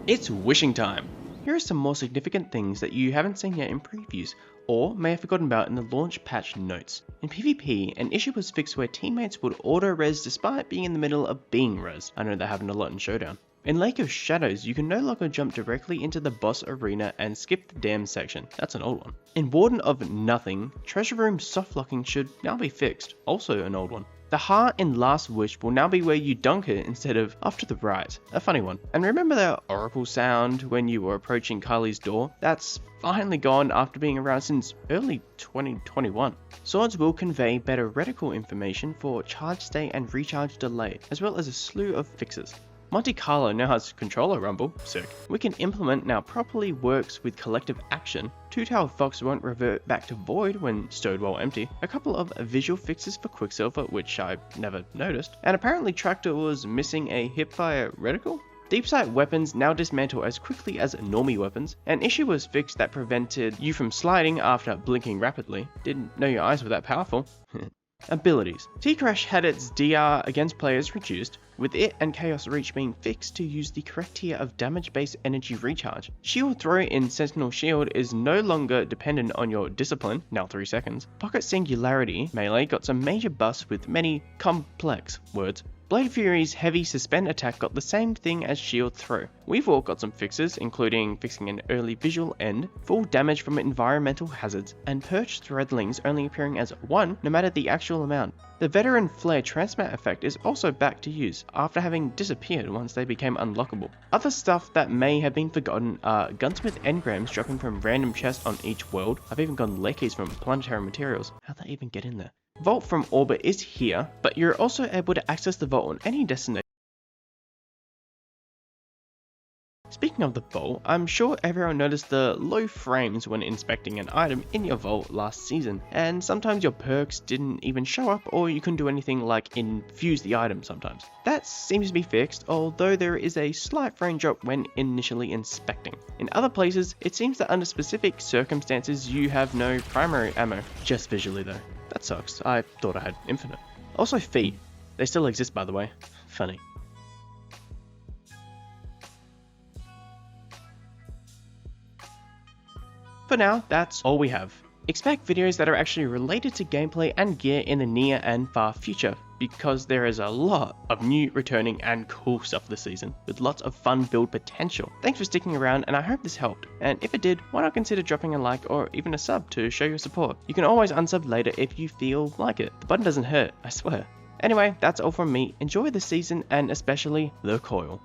It's wishing time! Here are some more significant things that you haven't seen yet in previews, or may have forgotten about in the launch patch notes. In PvP, an issue was fixed where teammates would auto-res despite being in the middle of being res. I know that happened a lot in Showdown. In Lake of Shadows, you can no longer jump directly into the boss arena and skip the dam section. That's an old one. In Warden of Nothing, Treasure Room soft locking should now be fixed. Also an old one. The heart in Last Wish will now be where you dunk it instead of off to the right. A funny one. And remember that oracle sound when you were approaching Kylie's door? That's finally gone after being around since early 2021. Swords will convey better reticle information for charge state and recharge delay, as well as a slew of fixes. Monte Carlo now has controller rumble, sick. We can implement now properly works with collective action. Two-tailed fox won't revert back to void when stowed while empty. A couple of visual fixes for Quicksilver, which I never noticed. And apparently Tractor was missing a hipfire reticle? Deep sight weapons now dismantle as quickly as normie weapons. An issue was fixed that prevented you from sliding after blinking rapidly. Didn't know your eyes were that powerful. Abilities. T-Crash had its DR against players reduced, with it and Chaos Reach being fixed to use the correct tier of damage-based energy recharge. Shield throw in Sentinel Shield is no longer dependent on your discipline, now 3 seconds. Pocket Singularity melee got some major buffs with many complex words. Blade Fury's heavy suspend attack got the same thing as shield throw. We've all got some fixes, including fixing an early visual end, full damage from environmental hazards, and perch threadlings only appearing as 1 no matter the actual amount. The Veteran Flare Transmat effect is also back to use, after having disappeared once they became unlockable. Other stuff that may have been forgotten are Gunsmith engrams dropping from random chests on each world. I've even gotten Lekis from planetary materials. How'd that even get in there? Vault from Orbit is here, but you're also able to access the vault on any destination. Speaking of the vault, I'm sure everyone noticed the low frames when inspecting an item in your vault last season, and sometimes your perks didn't even show up or you couldn't do anything like infuse the item sometimes. That seems to be fixed, although there is a slight frame drop when initially inspecting. In other places, it seems that under specific circumstances you have no primary ammo, just visually though. That sucks, I thought I had infinite. Also feet, they still exist by the way, funny. For now, that's all we have. Expect videos that are actually related to gameplay and gear in the near and far future, because there is a lot of new, returning, and cool stuff this season, with lots of fun build potential. Thanks for sticking around, and I hope this helped, and if it did, why not consider dropping a like or even a sub to show your support. You can always unsub later if you feel like it. The button doesn't hurt, I swear. Anyway, that's all from me. Enjoy the season, and especially the coil.